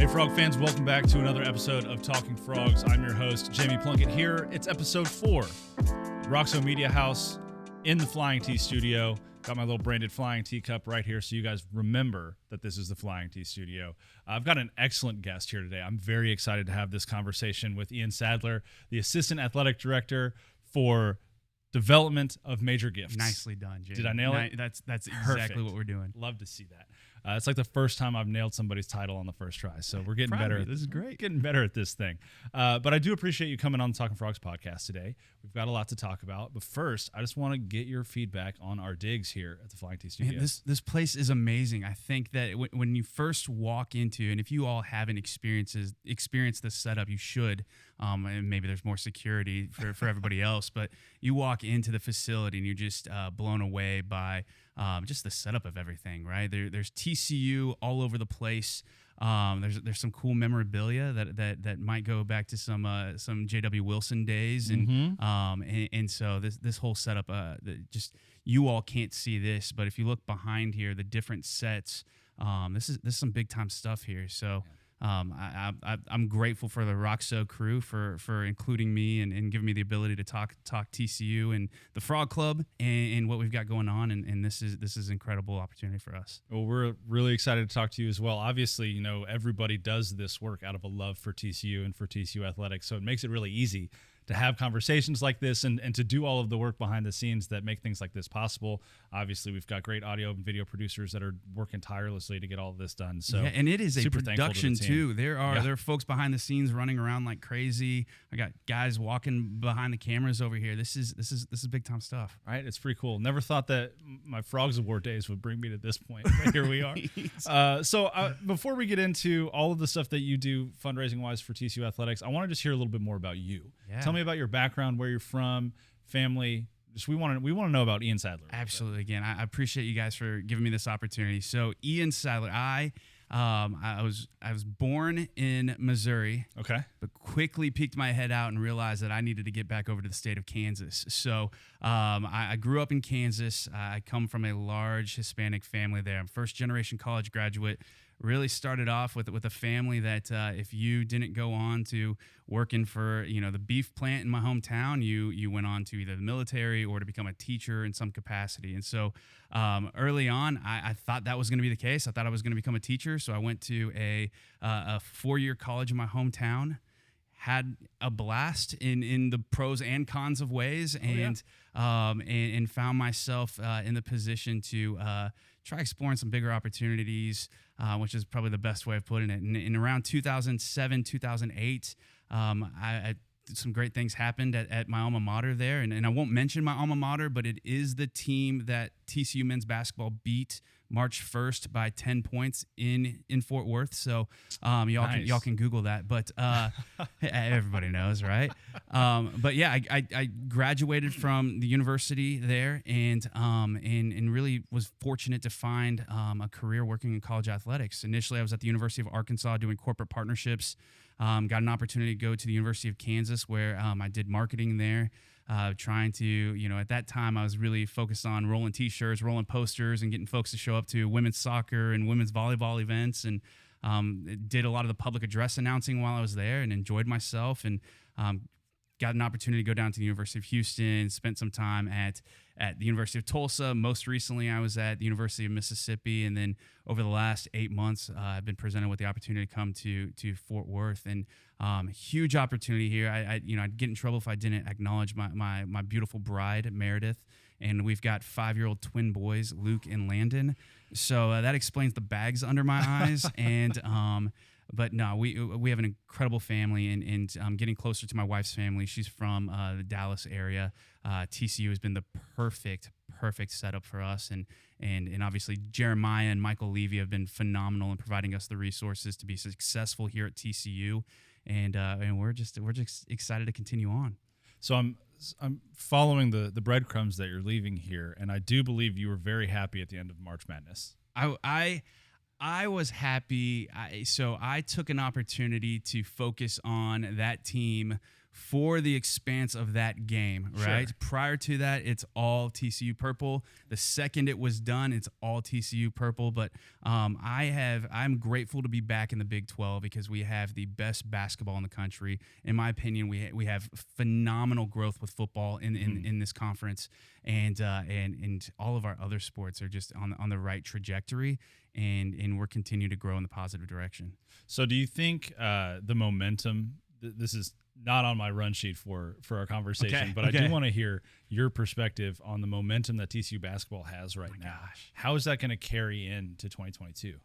Hey, Frog fans, welcome back to another episode of Talking Frogs. I'm your host, Jamie Plunkett here. It's episode 4, Roxo Media House in the Flying Tea studio. Got my little branded Flying Tea cup right here so you guys remember that this is the Flying Tea studio. I've got an excellent guest here today. I'm very excited to have this conversation with Ian Sadler, the Assistant Athletic Director for Development of Major Gifts. Nicely done, Jamie. Did I nail it? That's exactly Perfect. what we're doing. Love to see that. It's like the first time I've nailed somebody's title on the first try, so we're getting better. This is great. Getting better at this thing. But I do appreciate you coming on the Talking Frogs podcast today. We've got a lot to talk about. But first, I just want to get your feedback on our digs here at the Flying Tea Studio. Man, this place is amazing. I think that when you first walk into, and if you all haven't experienced this setup, you should. And maybe there's more security for everybody else, but you walk into the facility and you're just blown away by just the setup of everything, right? There's TCU all over the place. There's some cool memorabilia that might go back to some J.W. Wilson days, and so this whole setup, just you all can't see this, but if you look behind here, the different sets, this is some big time stuff here. So. I'm grateful for the Roxo crew for including me and giving me the ability to talk TCU and the Frog Club and what we've got going on, and this is an incredible opportunity for us. Well, we're really excited to talk to you as well. Obviously, you know, everybody does this work out of a love for TCU and for TCU athletics, so it makes it really easy to have conversations like this and to do all of the work behind the scenes that make things like this possible. Obviously, we've got great audio and video producers that are working tirelessly to get all of this done. So yeah, and it is a production to too. There are folks behind the scenes running around like crazy. I got guys walking behind the cameras over here. This is big time stuff. Right? It's pretty cool. Never thought that my Frogs Award days would bring me to this point, but here we are. So before we get into all of the stuff that you do fundraising wise for TCU athletics, I want to just hear a little bit more about you. Yeah. Tell me about your background, where you're from, family. Just we want to know about Ian Sadler. Absolutely. Again, I appreciate you guys for giving me this opportunity. So Ian Sadler, I was born in Missouri. Okay. But quickly peeked my head out and realized that I needed to get back over to the state of Kansas. So I grew up in Kansas. I come from a large Hispanic family there. I'm first generation college graduate. Really started off with a family that if you didn't go on to working for the beef plant in my hometown, you went on to either the military or to become a teacher in some capacity. And so early on, I thought that was going to be the case. I thought I was going to become a teacher. So I went to a 4-year college in my hometown. Had a blast in the pros and cons of ways, and found myself in the position to try exploring some bigger opportunities, which is probably the best way of putting it. And in around 2007, 2008, some great things happened at my alma mater there, and I won't mention my alma mater, but it is the team that TCU men's basketball beat March 1st by 10 points in Fort Worth. So y'all can Google that, but everybody knows, right? But yeah, I graduated from the university there and really was fortunate to find a career working in college athletics. Initially, I was at the University of Arkansas doing corporate partnerships. Got an opportunity to go to the University of Kansas where I did marketing there. Trying to, at that time I was really focused on rolling t-shirts, rolling posters, and getting folks to show up to women's soccer and women's volleyball events, and did a lot of the public address announcing while I was there and enjoyed myself, and got an opportunity to go down to the University of Houston, spent some time at the University of Tulsa. Most recently, I was at the University of Mississippi, and then over the last 8 months, I've been presented with the opportunity to come to Fort Worth, and huge opportunity here. I'd get in trouble if I didn't acknowledge my beautiful bride, Meredith, and we've got 5-year-old twin boys, Luke and Landon. So that explains the bags under my eyes, and but no, we have an incredible family, and getting closer to my wife's family. She's from the Dallas area. TCU has been the perfect setup for us, and obviously Jeremiah and Michael Levy have been phenomenal in providing us the resources to be successful here at TCU, and we're just excited to continue on. So I'm following the breadcrumbs that you're leaving here, and I do believe you were very happy at the end of March Madness. I was happy. So I took an opportunity to focus on that team for the expanse of that game, right? Sure. Prior to that, it's all TCU purple. The second it was done, it's all TCU purple. But I'm grateful to be back in the Big 12 because we have the best basketball in the country. In my opinion, we have phenomenal growth with football in this conference, and all of our other sports are just on the right trajectory, and we're continuing to grow in the positive direction. So do you think the momentum, this is not on my run sheet for our conversation, but I do want to hear your perspective on the momentum that TCU basketball has right now. Gosh. How is that going to carry into 2022?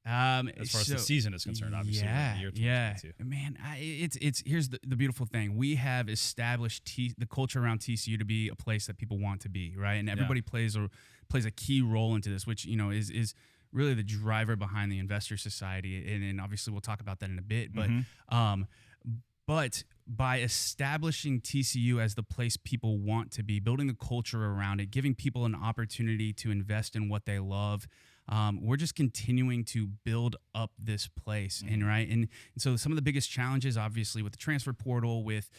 As far as the season is concerned, obviously, the year 2022. Yeah, man, it's here's the beautiful thing. We have established the culture around TCU to be a place that people want to be, right? And everybody plays a key role into this, which, is really the driver behind the Investor Society. And obviously we'll talk about that in a bit, but by establishing TCU as the place people want to be, building a culture around it, giving people an opportunity to invest in what they love, we're just continuing to build up this place. And so some of the biggest challenges, obviously, with the transfer portal, with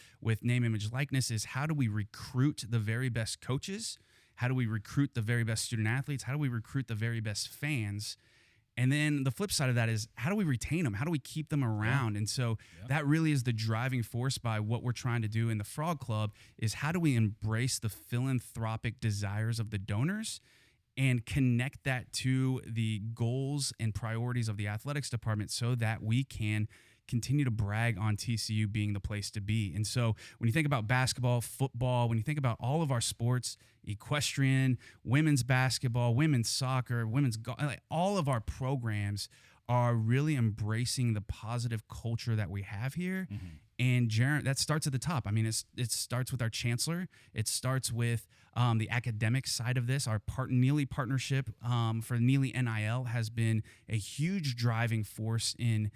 name, image, likeness, is how do we recruit the very best coaches? How do we recruit the very best student athletes? How do we recruit the very best fans? And then the flip side of that is, how do we retain them? How do we keep them around? And so that really is the driving force by what we're trying to do in the Frog Club, is how do we embrace the philanthropic desires of the donors and connect that to the goals and priorities of the athletics department so that we can continue to brag on TCU being the place to be. And so when you think about basketball, football, when you think about all of our sports, equestrian, women's basketball, women's soccer, women's golf, like all of our programs are really embracing the positive culture that we have here. And Jaron, that starts at the top. I mean, it starts with our chancellor. It starts with the academic side of this. Our Neely partnership for Neely NIL has been a huge driving force in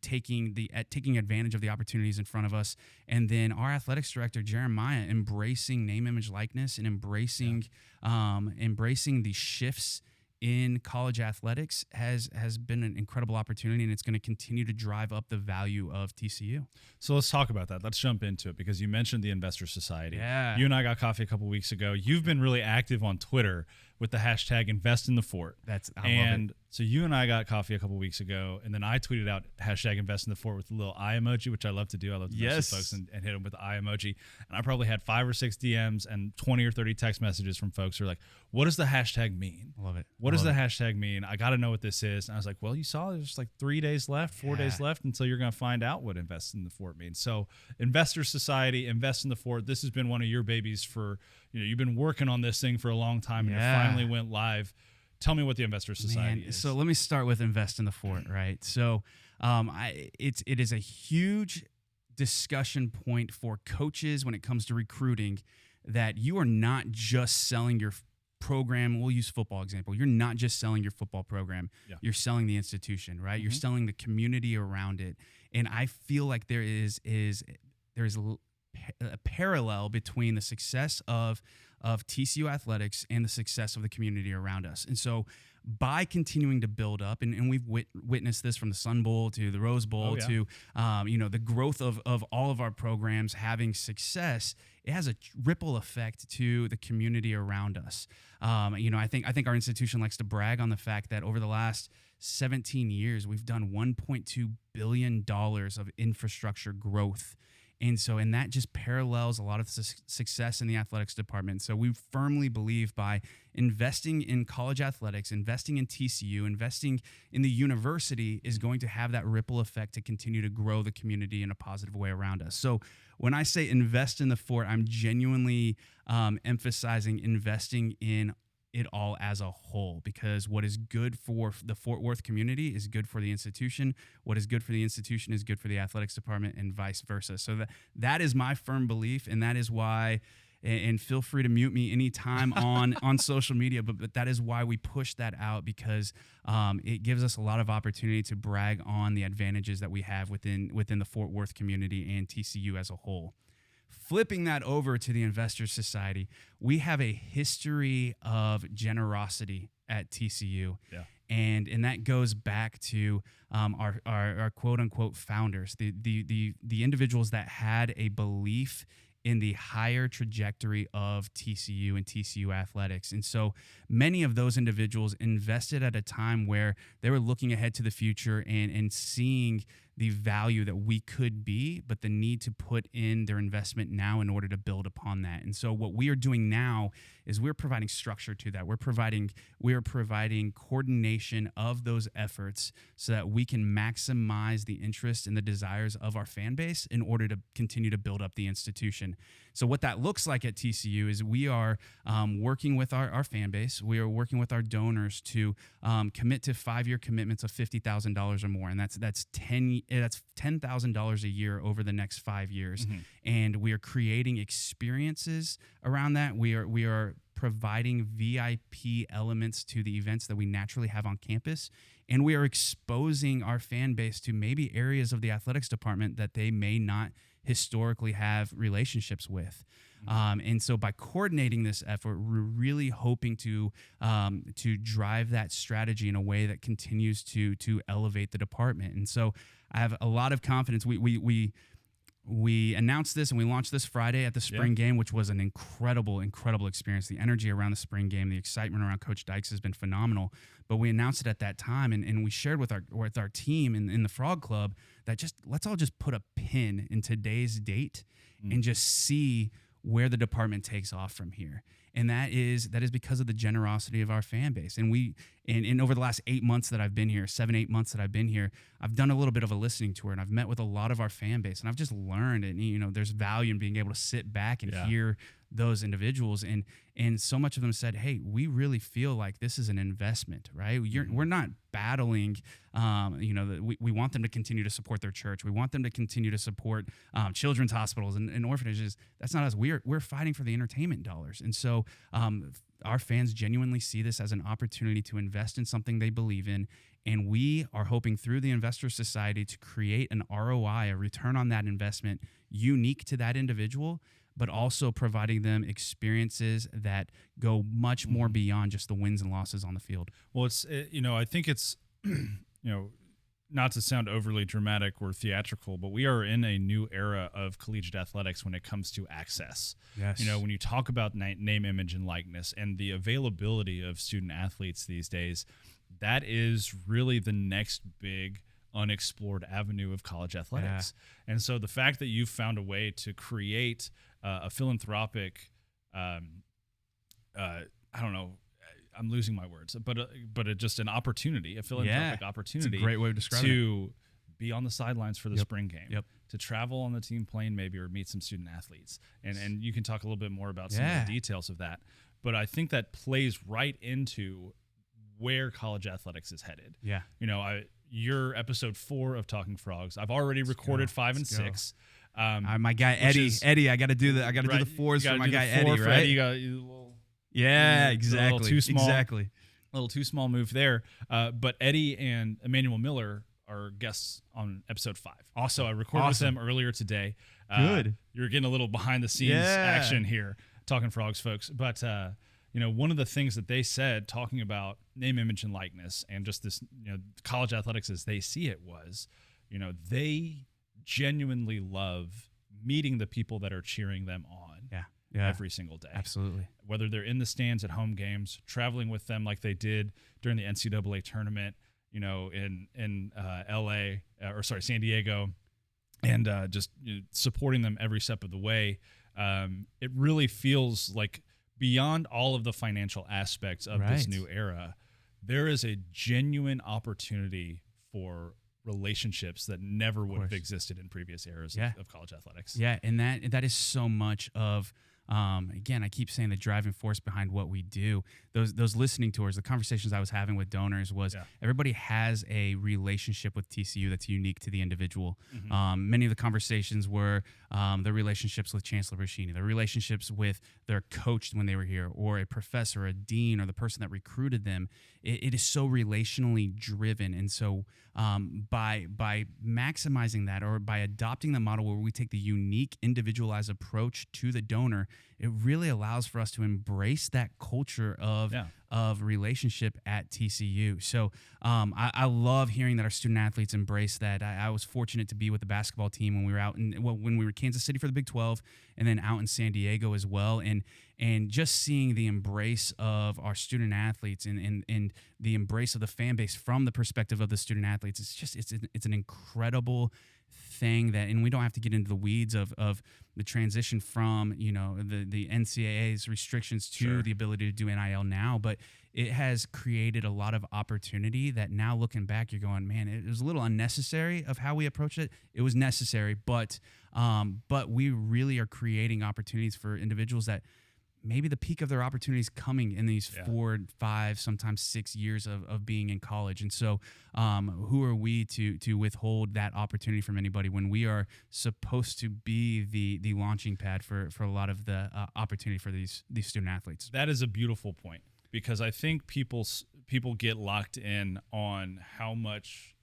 taking advantage of the opportunities in front of us. And then our athletics director, Jeremiah, embracing name, image, likeness, and embracing the shifts in college athletics has been an incredible opportunity, and it's going to continue to drive up the value of TCU. So let's talk about that. Let's jump into it, because you mentioned the Investor Society. Yeah. You and I got coffee a couple weeks ago. You've been really active on Twitter with the hashtag #InvestInTheFort. I love it. So you and I got coffee a couple weeks ago, and then I tweeted out hashtag #InvestInTheFort with the little eye emoji, which I love to do. I love to message folks and hit them with the eye emoji. And I probably had 5 or 6 DMs and 20 or 30 text messages from folks who are like, what does the hashtag mean? I love it. What does the hashtag mean? I got to know what this is. And I was like, well, you saw there's like 3 days left, 4 days left until you're going to find out what Invest in the Fort means. So Investor Society, Invest in the Fort, this has been one of your babies for, you've been working on this thing for a long time, and it finally went live. Tell me what the Investor Society is. So let me start with Invest in the Fort, right? So it is a huge discussion point for coaches when it comes to recruiting, that you are not just selling your program. We'll use football example. You're not just selling your football program. Yeah. You're selling the institution, right? You're selling the community around it. And I feel like there is a parallel between the success of TCU athletics and the success of the community around us. And so by continuing to build up, and we've witnessed this from the Sun Bowl to the Rose Bowl to the growth of all of our programs having success, it has a ripple effect to the community around us. I think our institution likes to brag on the fact that over the last 17 years, we've done $1.2 billion of infrastructure growth. And that just parallels a lot of the success in the athletics department. So we firmly believe by investing in college athletics, investing in TCU, investing in the university is going to have that ripple effect to continue to grow the community in a positive way around us. So when I say invest in the Fort, I'm genuinely emphasizing investing in it all as a whole, because what is good for the Fort Worth community is good for the institution. What is good for the institution is good for the athletics department, and vice versa. So that is my firm belief, and that is why, and feel free to mute me anytime on social media, but that is why we push that out, because it gives us a lot of opportunity to brag on the advantages that we have within the Fort Worth community and TCU as a whole. Flipping that over to the Investor Society, we have a history of generosity at TCU. Yeah. And that goes back to our quote unquote founders, the individuals that had a belief in the higher trajectory of TCU and TCU athletics. And so many of those individuals invested at a time where they were looking ahead to the future and seeing the value that we could be, but the need to put in their investment now in order to build upon that. And so what we are doing now is we're providing structure to that. We're providing coordination of those efforts so that we can maximize the interest and the desires of our fan base in order to continue to build up the institution. So what that looks like at TCU is we are working with our fan base. We are working with our donors to commit to 5-year commitments of $50,000 or more, and that's $10,000 a year over the next 5 years. Mm-hmm. And we are creating experiences around that. We are providing VIP elements to the events that we naturally have on campus, and we are exposing our fan base to maybe areas of the athletics department that they may not historically have relationships with. And so by coordinating this effort, we're really hoping to drive that strategy in a way that continues to elevate the department. And so I have a lot of confidence. We announced this and we launched this Friday at the spring game, which was an incredible experience. The energy around the spring game, the excitement around Coach Dykes has been phenomenal. But we announced it at that time, and we shared with our team in the Frog Club that let's all just put a pin in today's date and just see where the department takes off from here. And that is because of the generosity of our fan base. And over the last 8 months that I've been here, 7-8 months that I've been here, I've done a little bit of a listening tour, and I've met with a lot of our fan base, and I've just learned, and there's value in being able to sit back and hear those individuals, and so much of them said, hey, we really feel like this is an investment, right? We're not battling, we want them to continue to support their church. We want them to continue to support children's hospitals and orphanages. That's not us. We're fighting for the entertainment dollars. And so our fans genuinely see this as an opportunity to invest in something they believe in. And we are hoping through the Investor Society to create an ROI, a return on that investment, unique to that individual, but also providing them experiences that go much more beyond just the wins and losses on the field. Well, I think it's, not to sound overly dramatic or theatrical, but we are in a new era of collegiate athletics when it comes to access. Yes. When you talk about name, image, and likeness and the availability of student athletes these days, that is really the next big unexplored avenue of college athletics. Yeah. And so the fact that you've found a way to create a philanthropic, I don't know, I'm losing my words, but just an opportunity, a philanthropic opportunity. It's a great way of describing to be on the sidelines for the spring game, to travel on the team plane maybe, or meet some student athletes. And you can talk a little bit more about some of the details of that. But I think that plays right into where college athletics is headed. Yeah. You're episode 4 of Talking Frogs. I've already recorded 5 and 6. My guy Eddie, I got to do the do the 4s for my guy Eddie, right? Exactly. A little too small. Exactly. A little too small move there. But Eddie and Emmanuel Miller are guests on episode 5. Also, I recorded with them earlier today. Good. You're getting a little behind the scenes action here, Talking Frogs folks. But one of the things that they said, talking about name, image, and likeness, and just this, college athletics as they see it was, they genuinely love meeting the people that are cheering them on every single day. Absolutely. Whether they're in the stands at home games, traveling with them like they did during the NCAA tournament, in San Diego, and just supporting them every step of the way. It really feels like beyond all of the financial aspects of this new era, there is a genuine opportunity for relationships that never would have existed in previous eras of college athletics. Yeah, and that is so much of, again, I keep saying the driving force behind what we do. Those listening tours, the conversations I was having with donors was everybody has a relationship with TCU that's unique to the individual. Mm-hmm. Many of the conversations were their relationships with Chancellor Brashini, their relationships with their coach when they were here, or a professor, a dean, or the person that recruited them. It is so relationally driven. And so by maximizing that, or by adopting the model where we take the unique individualized approach to the donor, it really allows for us to embrace that culture of relationship at TCU. So I love hearing that our student athletes embrace that. I was fortunate to be with the basketball team when we were out when we were Kansas City for the Big 12, and then out in San Diego as well. And just seeing the embrace of our student athletes and the embrace of the fan base from the perspective of the student athletes, it's an incredible thing and we don't have to get into the weeds of the transition from, the NCAA's restrictions to the ability to do NIL now, but it has created a lot of opportunity that now looking back, you're going, man, it was a little unnecessary of how we approached it. It was necessary, but we really are creating opportunities for individuals that maybe the peak of their opportunities coming in these 4, 5, sometimes 6 years of being in college. And so who are we to withhold that opportunity from anybody when we are supposed to be the launching pad for a lot of the opportunity for these student athletes? That is a beautiful point, because I think people get locked in on how much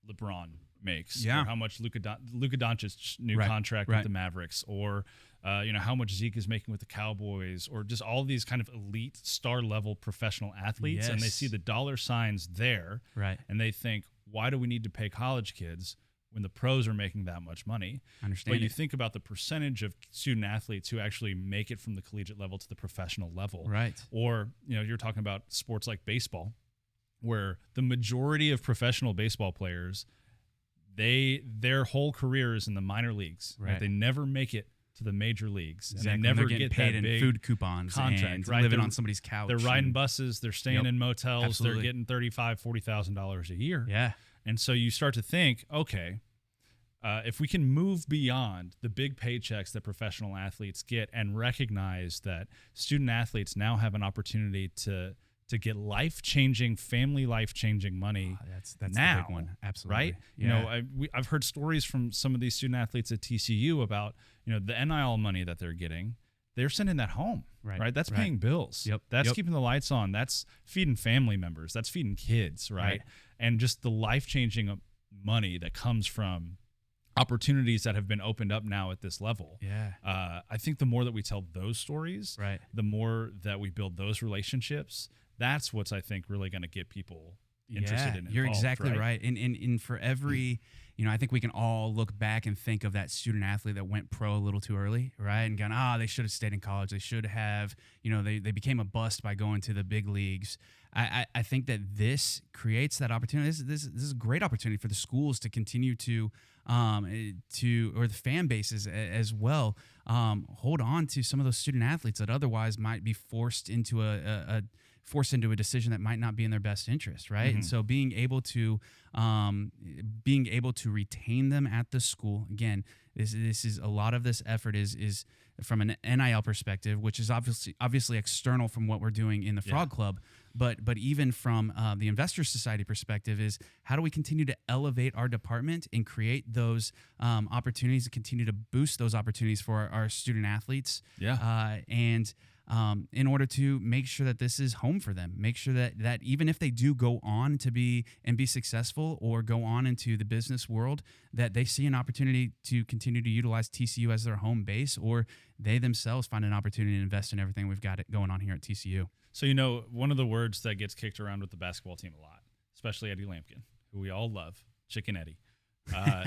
LeBron makes, or how much Luka Doncic's new contract with the Mavericks, or how much Zeke is making with the Cowboys, or just all these kind of elite star level professional athletes, and they see the dollar signs there, and they think, why do we need to pay college kids when the pros are making that much money? But you think about the percentage of student athletes who actually make it from the collegiate level to the professional level, or you're talking about sports like baseball, where the majority of professional baseball players, their whole career is in the minor leagues. They never make it to the major leagues, and they never get paid that in big food coupons contract, and living on somebody's couch. They're riding buses, they're staying in motels, absolutely. They're getting $35,000-$40,000 a year. Yeah, and so you start to think, okay, if we can move beyond the big paychecks that professional athletes get and recognize that student athletes now have an opportunity to get life-changing, family life-changing money. That's now, the big one. Absolutely. Right? Yeah. I've heard stories from some of these student athletes at TCU about, the NIL money that they're getting. They're sending that home, right? That's paying bills. That's keeping the lights on. That's feeding family members. That's feeding kids, right? And just the life-changing money that comes from opportunities that have been opened up now at this level. I think the more that we tell those stories, the more that we build those relationships, that's what's, I think, really going to get people interested in it. You're exactly right. And for every, I think we can all look back and think of that student athlete that went pro a little too early, right? And gone, they should have stayed in college. They should have, they became a bust by going to the big leagues. I think that this creates that opportunity. This is a great opportunity for the schools to continue to or the fan bases as well, hold on to some of those student athletes that otherwise might be forced into a decision that might not be in their best interest, right? And so being able to retain them at the school, again, this is a lot of this effort is from an NIL perspective, which is obviously external from what we're doing in the Frog Club, but even from the Investor Society perspective is how do we continue to elevate our department and create those opportunities, to continue to boost those opportunities for our student athletes, and in order to make sure that this is home for them, make sure that even if they do go on to be successful or go on into the business world, that they see an opportunity to continue to utilize TCU as their home base, or they themselves find an opportunity to invest in everything we've got going on here at TCU. So, one of the words that gets kicked around with the basketball team a lot, especially Eddie Lampkin, who we all love, Chicken Eddie,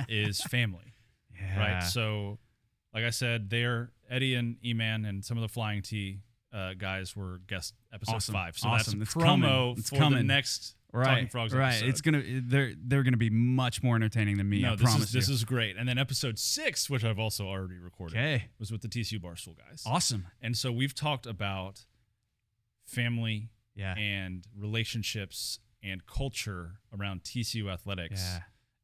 is family, right? So, like I said, Eddie and E-Man and some of the Flying T guys were guest episode 5. So that's promo for the next Talking Frogs episode. It's they're gonna be much more entertaining than me. No, I promise this is great. And then episode 6, which I've also already recorded, was with the TCU Barstool guys. Awesome. And so we've talked about family and relationships and culture around TCU athletics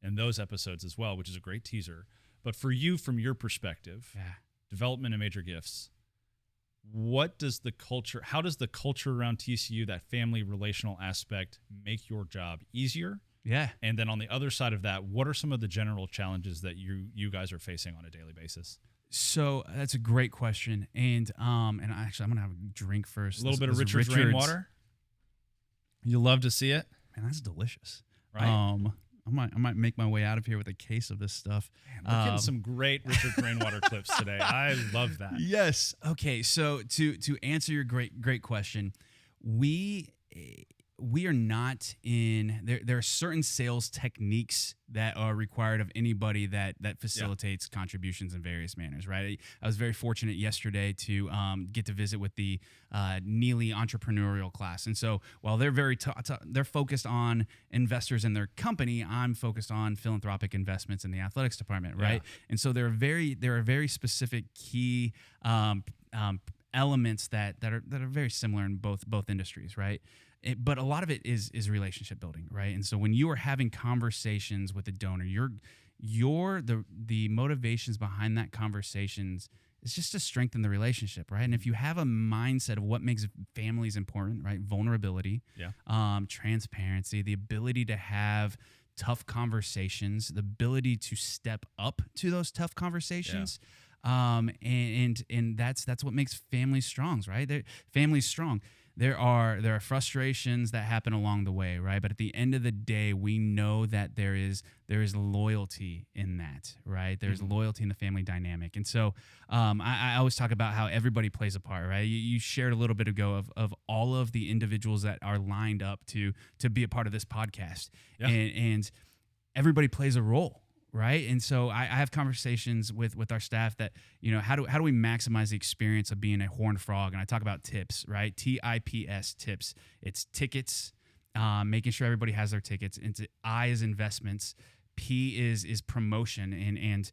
in those episodes as well, which is a great teaser. But for you, from your perspective, development and major gifts, how does the culture around TCU, that family relational aspect, make your job easier? And then on the other side of that, what are some of the general challenges that you guys are facing on a daily basis? So that's a great question. And actually, I'm going to have a drink first. A little bit of Richard's rainwater. You love to see it. Man, that's delicious. Right? I might make my way out of here with a case of this stuff. Man, we're getting some great Richard Rainwater clips today. I love that. Yes. Okay. So to answer your great question, we are not in there are certain sales techniques that are required of anybody that facilitates contributions in various manners, right? I was very fortunate yesterday to get to visit with the Neely entrepreneurial class. And so while they're they're focused on investors in their company, I'm focused on philanthropic investments in the athletics department, right? Yeah. And so there are very specific key elements that are very similar in both industries, right? But a lot of it is relationship building, right? And so when you are having conversations with a donor, the motivations behind that conversations is just to strengthen the relationship, right? And if you have a mindset of what makes families important, right? Vulnerability, transparency, the ability to have tough conversations, the ability to step up to those tough conversations. Yeah. And that's what makes families strong, right? Families strong. There are frustrations that happen along the way, right? But at the end of the day, we know that there is loyalty in that, right? There's loyalty in the family dynamic. And so I always talk about how everybody plays a part, right? You shared a little bit ago of all of the individuals that are lined up to be a part of this podcast. Yeah. And everybody plays a role. Right. And so I have conversations with our staff that, how do we maximize the experience of being a horned frog? And I talk about tips, right? TIPS, tips. It's tickets, making sure everybody has their tickets. And I is investments. P is promotion and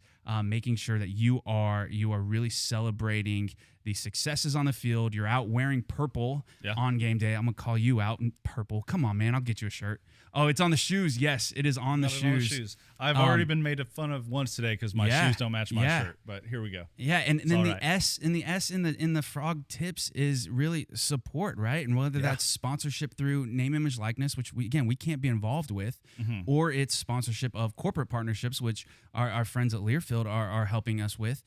making sure that you are really celebrating the successes on the field. You're out wearing purple on game day. I'm going to call you out in purple. Come on, man. I'll get you a shirt. Oh, it's on the shoes. Yes, it is on the shoes. I've already been made fun of once today because my shoes don't match my shirt. But here we go. Yeah, and then the S in the frog tips is really support, right? And whether that's sponsorship through name, image, likeness, which we can't be involved with, or it's sponsorship of corporate partnerships, which our friends at Learfield are helping us with.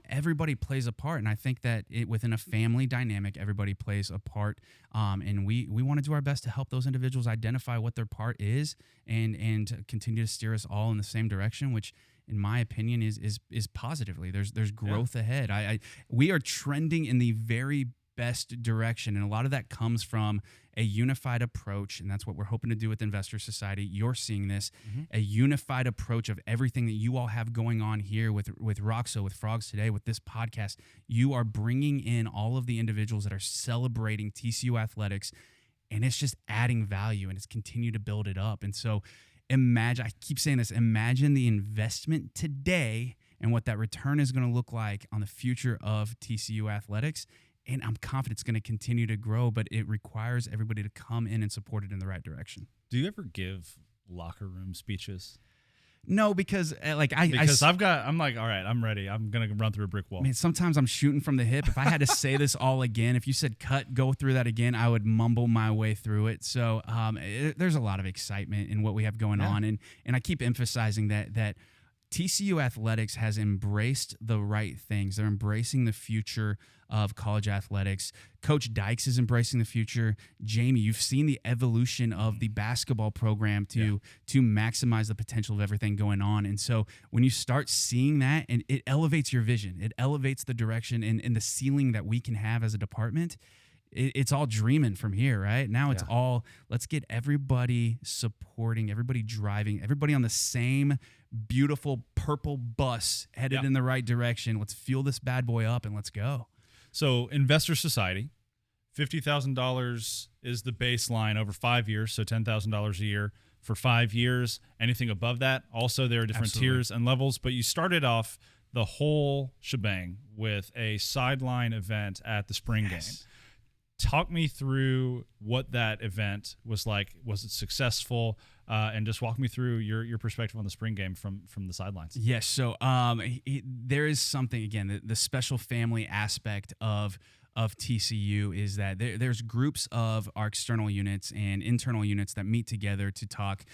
Everybody plays a part, and I think that within a family dynamic, everybody plays a part, and we want to do our best to help those individuals identify what their part is, and continue to steer us all in the same direction, which, in my opinion, is positively. There's growth ahead. We are trending in the very best direction, and a lot of that comes from a unified approach, and that's what we're hoping to do with Investor Society. You're seeing this, a unified approach of everything that you all have going on here with Roxo, with Frogs Today, with this podcast. You are bringing in all of the individuals that are celebrating TCU athletics, and it's just adding value, and it's continue to build it up. And so imagine, I keep saying this, imagine the investment today and what that return is going to look like on the future of TCU athletics. And I'm confident it's going to continue to grow, but it requires everybody to come in and support it in the right direction. Do you ever give locker room speeches? No, because I'm like, all right, I'm ready. I'm going to run through a brick wall. Man, sometimes I'm shooting from the hip. If I had to say this all again, if you said cut, go through that again, I would mumble my way through it. So there's a lot of excitement in what we have going on. And I keep emphasizing that TCU athletics has embraced the right things. They're embracing the future of college athletics. Coach Dykes is embracing the future. Jamie, you've seen the evolution of the basketball program to maximize the potential of everything going on. And so when you start seeing that, and it elevates your vision, it elevates the direction and the ceiling that we can have as a department. It's all dreaming from here, right? Now it's all, let's get everybody supporting, everybody driving, everybody on the same beautiful purple bus headed in the right direction. Let's fuel this bad boy up and let's go. So Investor Society, $50,000 is the baseline over 5 years, so $10,000 a year for 5 years. Anything above that, also there are different tiers and levels, but you started off the whole shebang with a sideline event at the spring game. Talk me through what that event was like. Was it successful? And just walk me through your perspective on the spring game from the sidelines. Yes. So there is something, again, the special family aspect of TCU is that there's groups of our external units and internal units that meet together to talk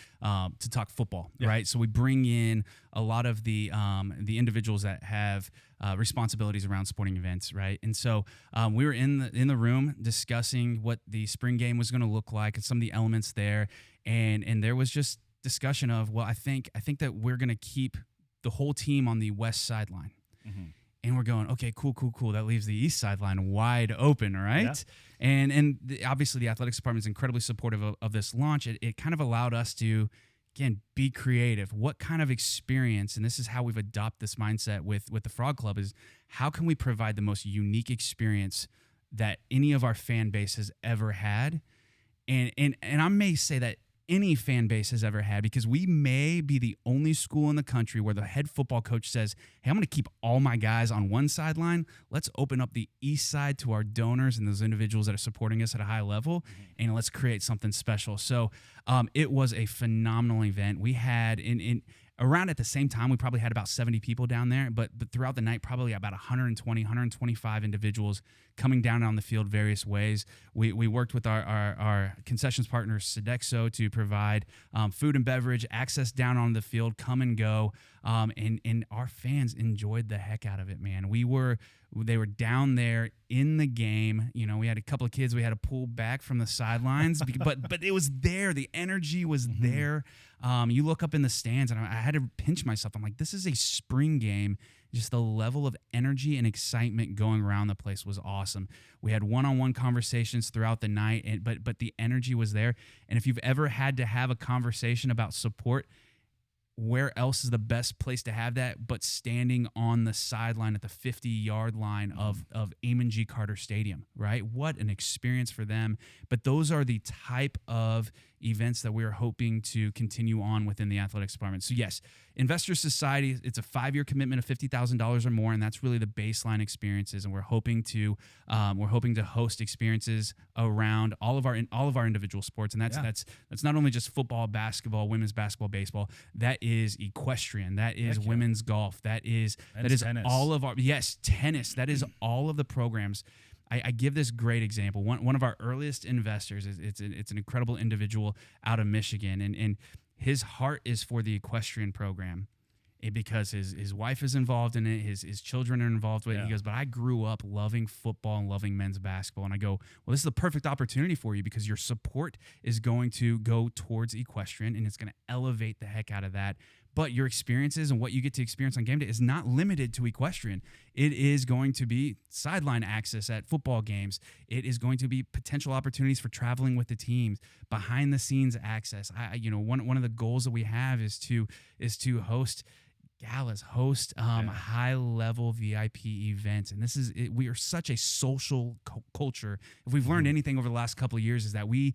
football, right? So we bring in a lot of the individuals that have responsibilities around sporting events, right? And so we were in the room discussing what the spring game was going to look like and some of the elements there, and there was just discussion of, well, I think that we're going to keep the whole team on the west sideline. Mm-hmm. And we're going, okay, cool. That leaves the east sideline wide open, right? Yeah. And obviously the athletics department is incredibly supportive of this launch. It kind of allowed us to, again, be creative. What kind of experience, and this is how we've adopted this mindset with the Frog Club, is how can we provide the most unique experience that any of our fan base has ever had? And I may say that any fan base has ever had, because we may be the only school in the country where the head football coach says, hey, I'm going to keep all my guys on one sideline. Let's open up the east side to our donors and those individuals that are supporting us at a high level, and let's create something special. So it was a phenomenal event. We had around at the same time, we probably had about 70 people down there, but throughout the night, probably about 120, 125 individuals coming down on the field various ways. We worked with our concessions partner, Sodexo, to provide food and beverage, access down on the field, come and go, and our fans enjoyed the heck out of it, man. They were down there in the game. You know, we had a couple of kids we had to pull back from the sidelines, but it was there. The energy was there. You look up in the stands, and I had to pinch myself. I'm like, this is a spring game. Just the level of energy and excitement going around the place was awesome. We had one-on-one conversations throughout the night, but the energy was there. And if you've ever had to have a conversation about support, where else is the best place to have that but standing on the sideline at the 50-yard line of Amon G. Carter Stadium, right? What an experience for them. But those are the type of events that we are hoping to continue on within the athletics department. So yes, Investor Society, it's a 5-year commitment of $50,000 or more, and that's really the baseline experiences. And we're hoping to host experiences around all of our individual sports, and that's not only just football, basketball, women's basketball, baseball. That is equestrian. That is women's golf. That is tennis. All of our tennis. That is all of the programs. I give this great example. One of our earliest investors it's an incredible individual out of Michigan, and his heart is for the equestrian program, because his wife is involved in it, his children are involved with it. He goes, but I grew up loving football and loving men's basketball, and I go, well, this is the perfect opportunity for you, because your support is going to go towards equestrian, and it's going to elevate the heck out of that. But your experiences and what you get to experience on game day is not limited to equestrian. It is going to be sideline access at football games. It is going to be potential opportunities for traveling with the teams, behind the scenes access. One of the goals that we have is to host galas, high level VIP events, and we are such a social culture. If we've learned anything over the last couple of years, is that we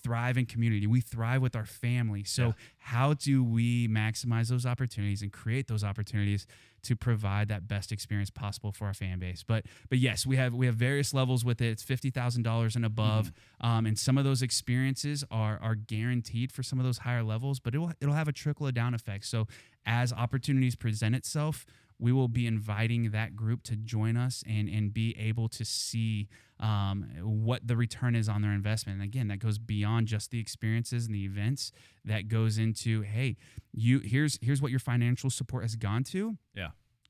thrive in community, we thrive with our family. So how do we maximize those opportunities and create those opportunities to provide that best experience possible for our fan base? But yes, we have various levels with it. It's $50,000 and above, and some of those experiences are guaranteed for some of those higher levels, but it'll have a trickle down effect. So as opportunities present itself, we will be inviting that group to join us and be able to see what the return is on their investment. And again, that goes beyond just the experiences and the events. That goes into, hey, here's what your financial support has gone to. Yeah.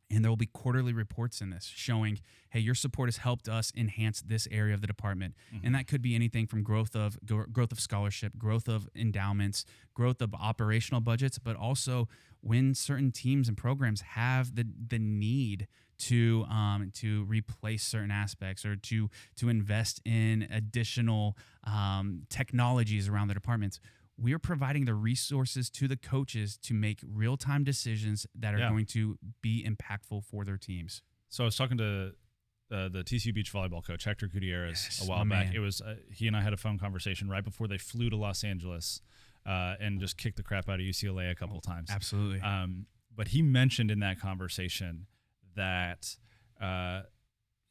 And there will be quarterly reports in this showing, hey, your support has helped us enhance this area of the department. And that could be anything from growth of scholarship, growth of endowments, growth of operational budgets, but also when certain teams and programs have the need to replace certain aspects, or to invest in additional technologies around the departments. We are providing the resources to the coaches to make real-time decisions that are going to be impactful for their teams. So I was talking to the TCU beach volleyball coach, Hector Gutierrez, a while back. Man. It was he and I had a phone conversation right before they flew to Los Angeles and just kicked the crap out of UCLA a couple of times. Absolutely. But he mentioned in that conversation that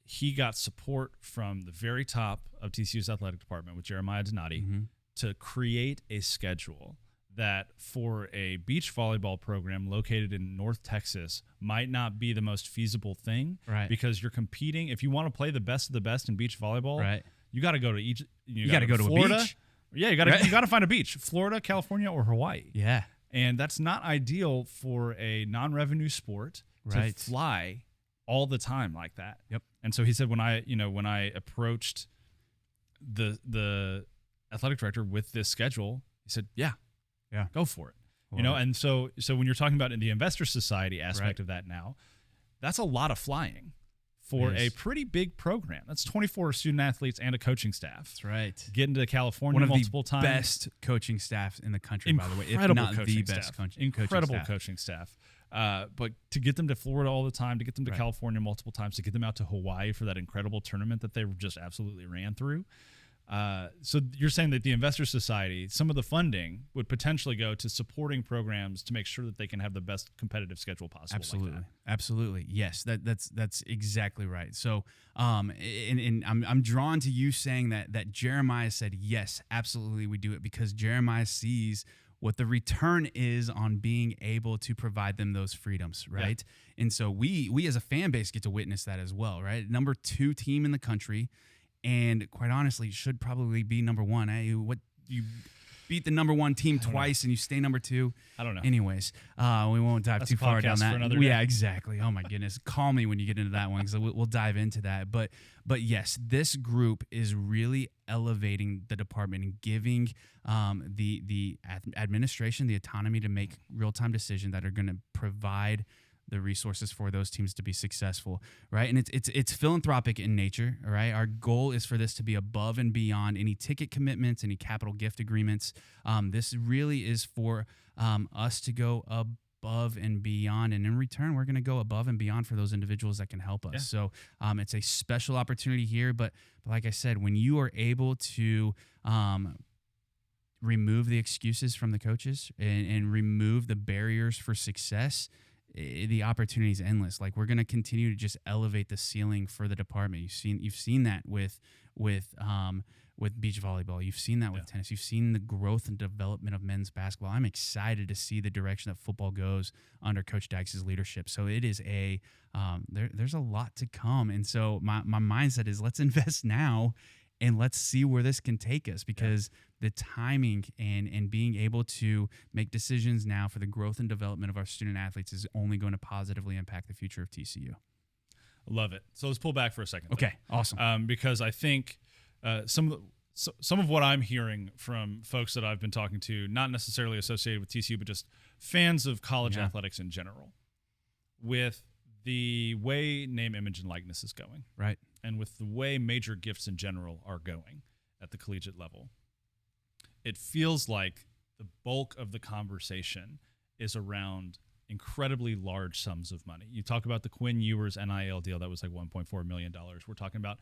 he got support from the very top of TCU's athletic department with Jeremiah Donati to create a schedule that for a beach volleyball program located in North Texas might not be the most feasible thing, right? Because you're competing. If you want to play the best of the best in beach volleyball, right, you got to go to each. You got to go to Florida. A beach. Yeah, you got to find a beach. Florida, California, or Hawaii. Yeah, and that's not ideal for a non-revenue sport to fly all the time like that. Yep. And so he said when I approached the athletic director with this schedule, he said, yeah, go for it. You know, and so when you're talking about in the investor society aspect of that now, that's a lot of flying for a pretty big program. That's 24 student athletes and a coaching staff. That's right. Getting to California One of multiple times. Best coaching staffs in the country, by the way. Incredible If not coaching the best staff. Incredible coaching staff. But to get them to Florida all the time, to get them to California multiple times, to get them out to Hawaii for that incredible tournament that they just absolutely ran through. So you're saying that the Investor Society, some of the funding would potentially go to supporting programs to make sure that they can have the best competitive schedule possible. Absolutely, like absolutely, yes, that's exactly right. So, and I'm drawn to you saying that Jeremiah said yes, absolutely, we do it because Jeremiah sees what the return is on being able to provide them those freedoms, right? Yeah. And so we as a fan base get to witness that as well, right? Number 2 team in the country. And quite honestly, should probably be number 1. What you beat the number 1 team twice and you stay number 2. I don't know. Anyways, we won't dive too far down that. Yeah, exactly. Oh my goodness, call me when you get into that one because we'll dive into that. But yes, this group is really elevating the department and giving the administration the autonomy to make real-time decisions that are going to provide the resources for those teams to be successful, right? And it's philanthropic in nature, all right? Our goal is for this to be above and beyond any ticket commitments, any capital gift agreements. This really is for us to go above and beyond, and in return, we're going to go above and beyond for those individuals that can help us. Yeah. So it's a special opportunity here, but like I said, when you are able to remove the excuses from the coaches and remove the barriers for success, the opportunity is endless. Like we're going to continue to just elevate the ceiling for the department. You've seen that with beach volleyball. You've seen that with tennis. You've seen the growth and development of men's basketball. I'm excited to see the direction that football goes under Coach Dykes' leadership. So it is there's a lot to come. And so my mindset is let's invest now and let's see where this can take us because the timing and being able to make decisions now for the growth and development of our student athletes is only going to positively impact the future of TCU. Love it. So let's pull back for a second. Okay, awesome. Because I think some of what I'm hearing from folks that I've been talking to, not necessarily associated with TCU, but just fans of college athletics in general, with the way name, image, and likeness is going. Right. And with the way major gifts in general are going at the collegiate level, it feels like the bulk of the conversation is around incredibly large sums of money. You talk about the Quinn Ewers NIL deal that was like $1.4 million. We're talking about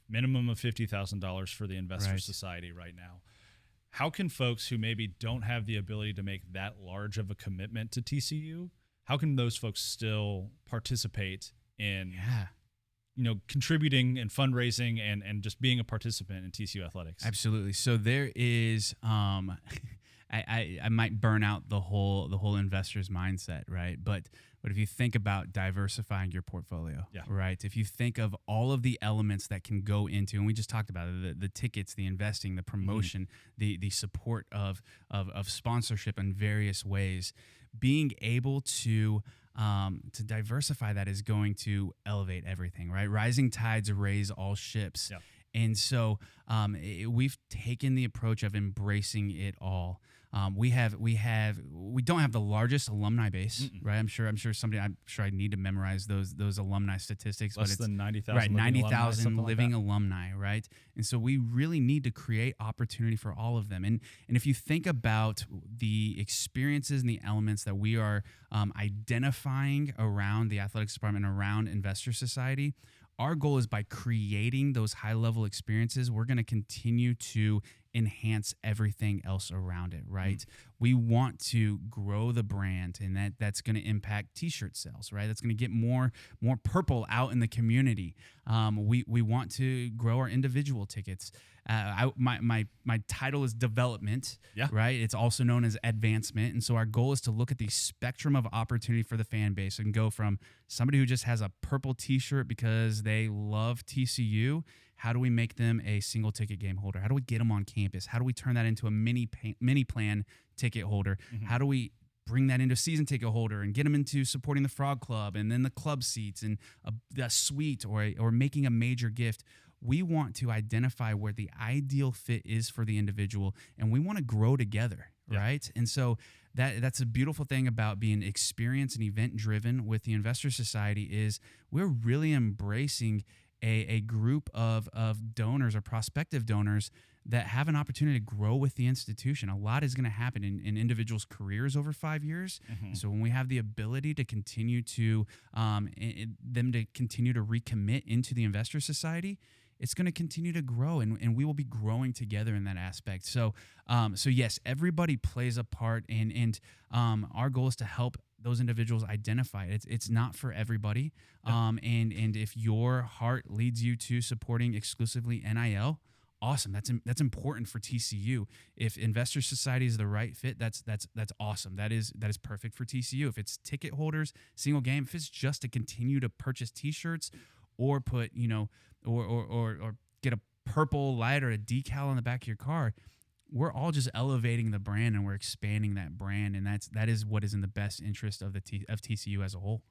minimum of $50,000 for the Investor Society right now. How can folks who maybe don't have the ability to make that large of a commitment to TCU, how can those folks still participate in contributing and fundraising and just being a participant in TCU athletics? Absolutely. So there is, I might burn out the whole investor's mindset, right? But if you think about diversifying your portfolio, right? If you think of all of the elements that can go into, and we just talked about it, the tickets, the investing, the promotion, the support of sponsorship in various ways, being able to diversify that is going to elevate everything, right? Rising tides raise all ships. Yeah. And so we've taken the approach of embracing it all. We don't have the largest alumni base, right? I'm sure I need to memorize those alumni statistics. Less but it's than 90,000. Right, 90,000 living alumni, right? And so we really need to create opportunity for all of them. And if you think about the experiences and the elements that we are identifying around the athletics department, around Investor Society, our goal is by creating those high-level experiences, we're going to continue to enhance everything else around it, right? We want to grow the brand, and that's going to impact T-shirt sales, right? That's going to get more purple out in the community. We want to grow our individual tickets. My title is development, right? It's also known as advancement. And so our goal is to look at the spectrum of opportunity for the fan base and go from somebody who just has a purple T-shirt because they love TCU. How do we make them a single ticket game holder? How do we get them on campus? How do we turn that into a mini plan ticket holder? How do we bring that into a season ticket holder and get them into supporting the Frog Club and then the club seats and a suite or making a major gift? we want to identify where the ideal fit is for the individual, and we want to grow together, right? And so that's a beautiful thing about being experience and event driven with the Investor Society is we're really embracing a group of donors or prospective donors that have an opportunity to grow with the institution. A lot is going to happen in individuals' careers over 5 years. So when we have the ability to continue to them to continue to recommit into the Investor Society, it's going to continue to grow, and we will be growing together in that aspect. So yes, everybody plays a part, and our goal is to help those individuals identify it. It's not for everybody. And if your heart leads you to supporting exclusively NIL, awesome. That's important for TCU. If Investor Society is the right fit, that's awesome. That is perfect for TCU. If it's ticket holders, single game, if it's just to continue to purchase T-shirts or put, or get a purple light or a decal on the back of your car, we're all just elevating the brand and we're expanding that brand, and that is what is in the best interest of TCU as a whole.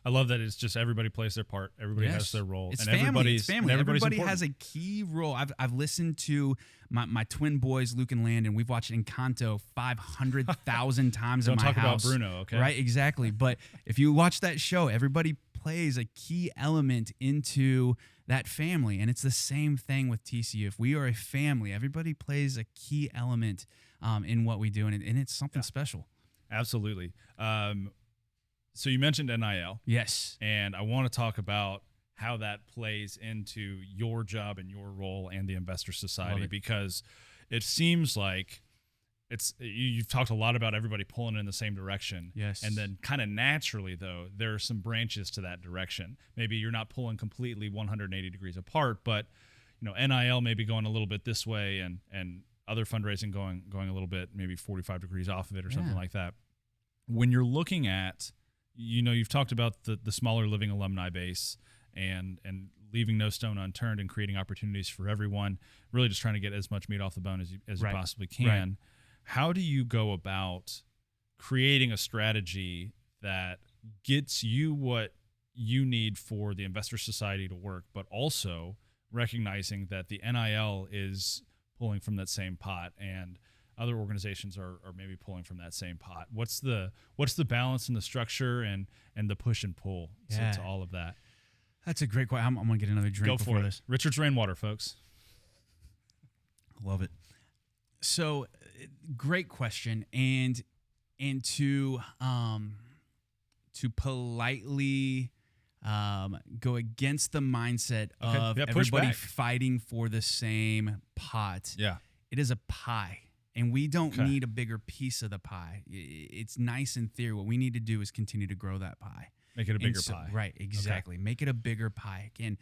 I love that it's just everybody plays their part. Everybody has their role. It's and family. It's family. Everybody important. has a key role. I've listened to my twin boys, Luke and Landon. We've watched Encanto 500,000 times in my house. Don't talk about Bruno, okay? Right, exactly. But if you watch that show, everybody plays a key element into that family, and it's the same thing with TCU. If we are a family, everybody plays a key element in what we do, and it's something special. Absolutely. So you mentioned NIL. Yes. And I want to talk about how that plays into your job and your role and the Investor Society, because it seems like you've talked a lot about everybody pulling in the same direction. Yes. And then kind of naturally, though, there are some branches to that direction. Maybe you're not pulling completely 180 degrees apart, but NIL may be going a little bit this way and other fundraising going a little bit, maybe 45 degrees off of it or something like that. When you're looking at, you've talked about the smaller living alumni base and leaving no stone unturned and creating opportunities for everyone, really just trying to get as much meat off the bone as you possibly can. Right. How do you go about creating a strategy that gets you what you need for the Investor Society to work, but also recognizing that the NIL is pulling from that same pot and other organizations are maybe pulling from that same pot? What's the balance and the structure and the push and pull to all of that? That's a great question. I'm going to get another drink before this. Richard's Rainwater, folks. Love it. So, great question. And to politely go against the mindset of everybody fighting for the same pot. Yeah. It is a pie. And we don't need a bigger piece of the pie. It's nice in theory. What we need to do is continue to grow that pie. Make it a bigger pie. Right, exactly. Okay. Make it a bigger pie. Again,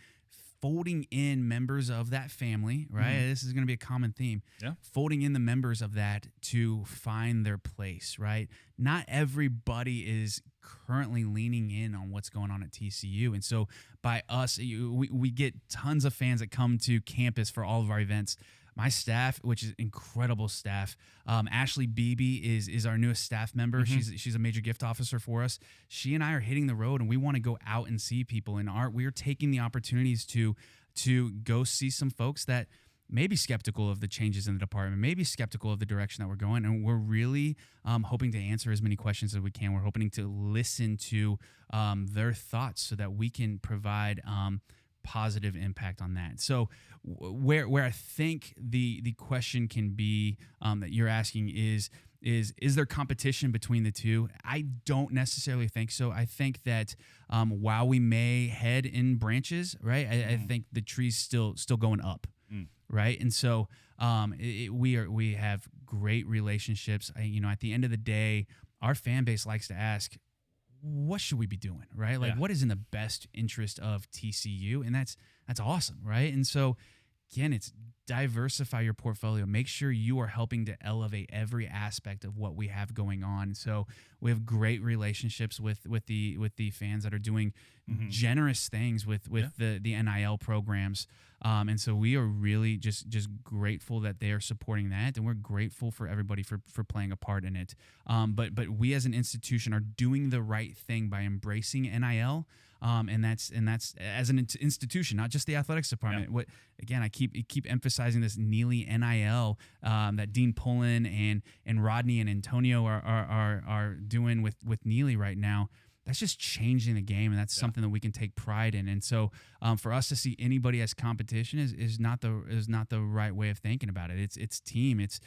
folding in members of that family, right? Mm-hmm. This is going to be a common theme. Yeah. Folding in the members of that to find their place, right? Not everybody is currently leaning in on what's going on at TCU. And so by us, we get tons of fans that come to campus for all of our events. My staff, which is incredible staff, Ashley Beebe is our newest staff member. Mm-hmm. She's a major gift officer for us. She and I are hitting the road, and we want to go out and see people. And we are taking the opportunities to go see some folks that may be skeptical of the changes in the department, may be skeptical of the direction that we're going. And we're really hoping to answer as many questions as we can. We're hoping to listen to their thoughts so that we can provide positive impact on that. So where I think the question can be that you're asking is there competition between the two? I don't necessarily think so. I think that while we may head in branches, right, I think the tree's still going up, right? And so we have great relationships. At the end of the day, our fan base likes to ask, what should we be doing, right? Like, what is in the best interest of TCU? And that's awesome, right? And so, again, it's diversify your portfolio. Make sure you are helping to elevate every aspect of what we have going on. So we have great relationships with the fans that are doing generous things with the NIL programs. And so we are really just grateful that they are supporting that, and we're grateful for everybody for playing a part in it. But we as an institution are doing the right thing by embracing NIL, and that's as an institution, not just the athletics department. Yeah. What again, I keep emphasizing this Neely NIL that Dean Pullen and Rodney and Antonio are doing with Neely right now. That's just changing the game, and that's something that we can take pride in. And so, for us to see anybody as competition is not the right way of thinking about it. It's team. It's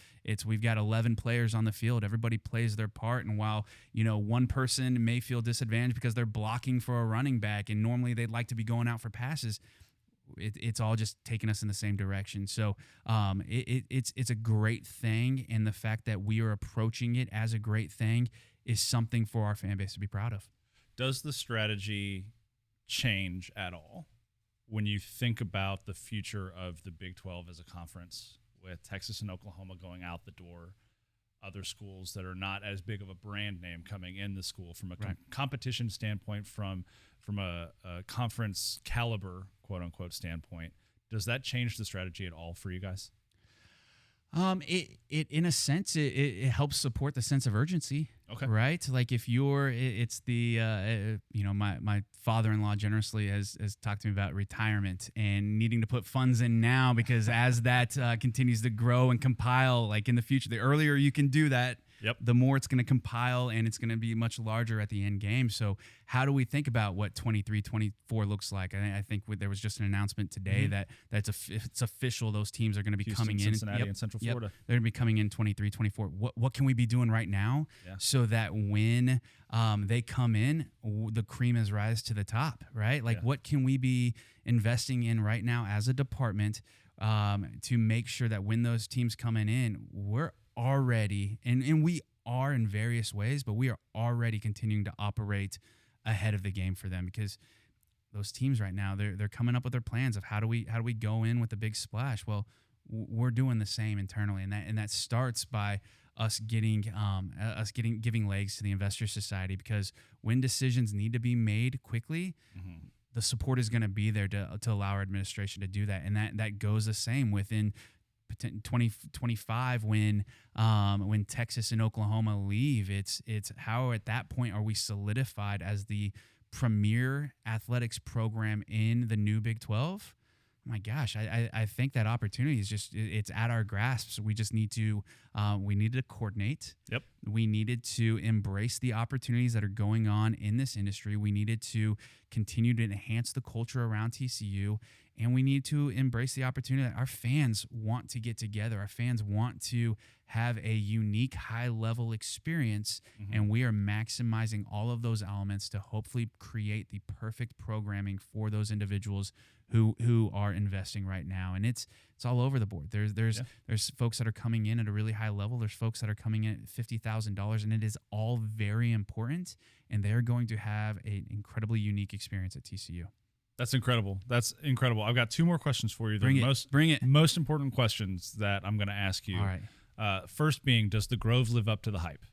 we've got 11 players on the field. Everybody plays their part, and while one person may feel disadvantaged because they're blocking for a running back, and normally they'd like to be going out for passes, it's all just taking us in the same direction. So it's a great thing, and the fact that we are approaching it as a great thing is something for our fan base to be proud of. Does the strategy change at all when you think about the future of the Big 12 as a conference, with Texas and Oklahoma going out the door, other schools that are not as big of a brand name coming in the school from a competition standpoint, from a conference caliber, quote unquote, standpoint? Does that change the strategy at all for you guys? It in a sense, it helps support the sense of urgency. Okay. Right. Like if it's the, my father-in-law generously has talked to me about retirement and needing to put funds in now, because as that continues to grow and compile, like in the future, the earlier you can do that, the more it's going to compile, and it's going to be much larger at the end game. So how do we think about what 23, 24 looks like? I think there was just an announcement today that it's official. Those teams are going to be Houston, coming in. Cincinnati, and Central Florida. They're going to be coming in 23, 24. What can we be doing right now so that when they come in, the cream is rise to the top, right? Like what can we be investing in right now as a department to make sure that when those teams coming in, we're already, and we are in various ways, but we are already continuing to operate ahead of the game for them, because those teams right now, they're coming up with their plans of how do we go in with a big splash. Well, we're doing the same internally, and that starts by us giving legs to the Investor Society, because when decisions need to be made quickly, the support is going to be there to allow our administration to do that, and that goes the same within 2025 when Texas and Oklahoma leave. It's how at that point are we solidified as the premier athletics program in the new Big 12? Oh my gosh, I think that opportunity is it's at our grasp. So we just need to coordinate. Yep. We needed to embrace the opportunities that are going on in this industry. We needed to continue to enhance the culture around TCU, and we need to embrace the opportunity that our fans want to get together. Our fans want to have a unique high-level experience, and we are maximizing all of those elements to hopefully create the perfect programming for those individuals who are investing right now. And it's all over the board. There's folks that are coming in at a really high level. There's folks that are coming in at $50,000, and it is all very important, and they're going to have an incredibly unique experience at TCU. That's incredible. I've got two more questions for you. Bring it. Most important questions that I'm going to ask you. All right. First being, does the Grove live up to the hype?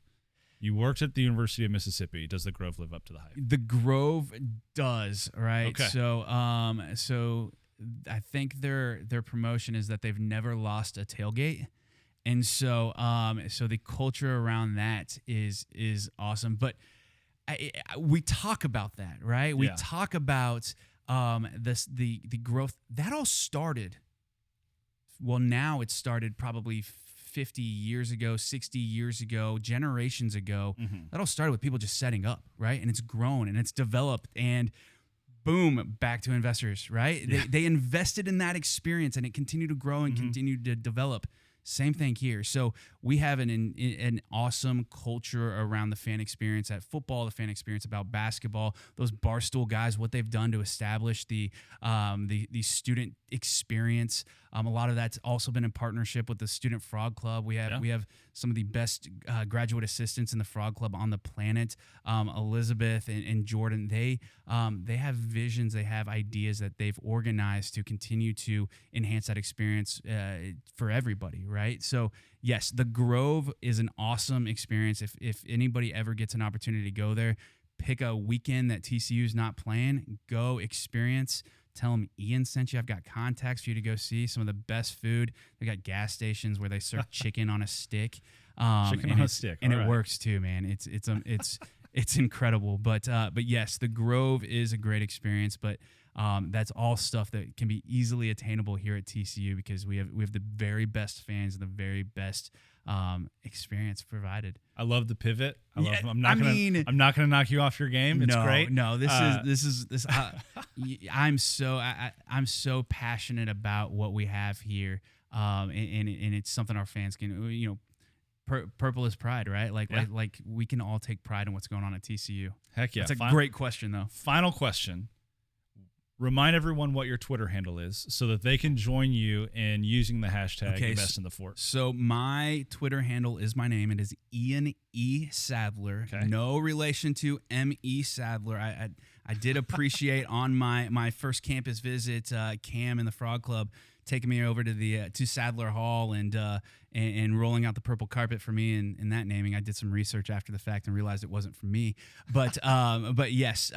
You worked at the University of Mississippi. Does the Grove live up to the hype? The Grove does, right? Okay. So I think their promotion is that they've never lost a tailgate. And so the culture around that is awesome. But we talk about that, right? We talk about the growth. That all started, well, now it started probably 50 years ago, 60 years ago, generations ago. That all started with people just setting up, right? And it's grown and it's developed, and boom, back to investors, right? Yeah. They invested in that experience, and it continued to grow and continued to develop. Same thing here. So we have an awesome culture around the fan experience at football, the fan experience about basketball. Those Barstool guys, what they've done to establish the student experience. A lot of that's also been in partnership with the Student Frog Club. We have some of the best graduate assistants in the Frog Club on the planet. Elizabeth and Jordan, they have visions, they have ideas that they've organized to continue to enhance that experience for everybody, right? So yes, the Grove is an awesome experience. If anybody ever gets an opportunity to go there, pick a weekend that TCU's not playing, go experience. Tell them Ian sent you. I've got contacts for you to go see some of the best food. They got gas stations where they serve chicken on a stick. Chicken on a stick, and all it right. works too, man. It's It's incredible. But yes, the Grove is a great experience, but that's all stuff that can be easily attainable here at TCU because we have the very best fans and the very best experience provided. I love the pivot. I'm mean, not gonna knock you off your game. It's great. No, this is I'm so passionate about what we have here, and it's something our fans can, purple is pride, right? Like we can all take pride in what's going on at TCU. Heck yeah. That's a great question though. Final question. Remind everyone what your Twitter handle is so that they can join you in using the hashtag Invest in the Fort. So my Twitter handle is my name. It is Ian E. Sadler. Okay. No relation to M.E. Sadler. I did appreciate on my first campus visit, Cam and the Frog Club taking me over to Sadler Hall and rolling out the purple carpet for me in that naming. I did some research after the fact and realized it wasn't for me. But yes,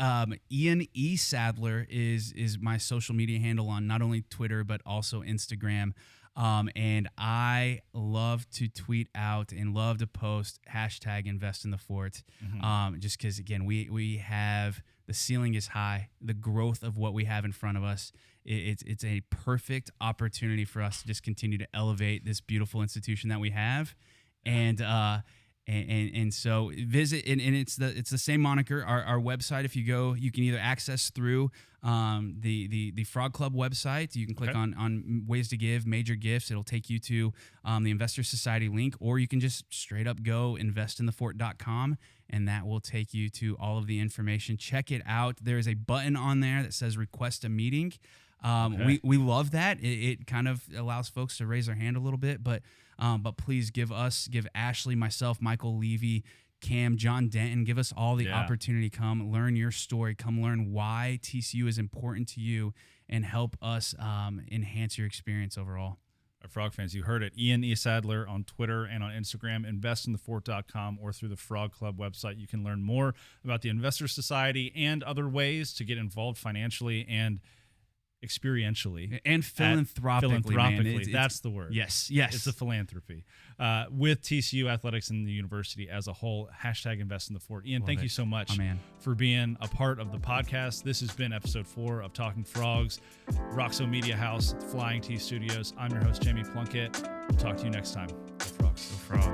Ian E. Sadler is my social media handle on not only Twitter but also Instagram. And I love to tweet out and love to post hashtag Invest in the Fort. Just because again we have the ceiling is high, the growth of what we have in front of us. It's a perfect opportunity for us to just continue to elevate this beautiful institution that we have, and so visit and it's the same moniker. Our website, if you go, you can either access through the Frog Club website. You can click on ways to give, major gifts. It'll take you to the Investor Society link, or you can just straight up go investinthefort.com, and that will take you to all of the information. Check it out. There is a button on there that says request a meeting. We love that. It kind of allows folks to raise their hand a little bit, but please give Ashley, myself, Michael Levy, Cam, John Denton, give us all the opportunity. Come learn your story. Come learn why TCU is important to you and help us enhance your experience overall. Our Frog fans, you heard it. Ian E. Sadler on Twitter and on Instagram, investinthefort.com, or through the Frog Club website. You can learn more about the Investor Society and other ways to get involved financially and experientially and philanthropically. Man. That's the word. Yes. It's a philanthropy with TCU athletics and the university as a whole. Hashtag Invest in the Fort. Ian, thank you so much for being a part of the podcast. This has been episode 4 of Talking Frogs, Roxo Media House, Flying T Studios. I'm your host, Jamie Plunkett. We'll talk to you next time. Go Frogs. Go Frogs.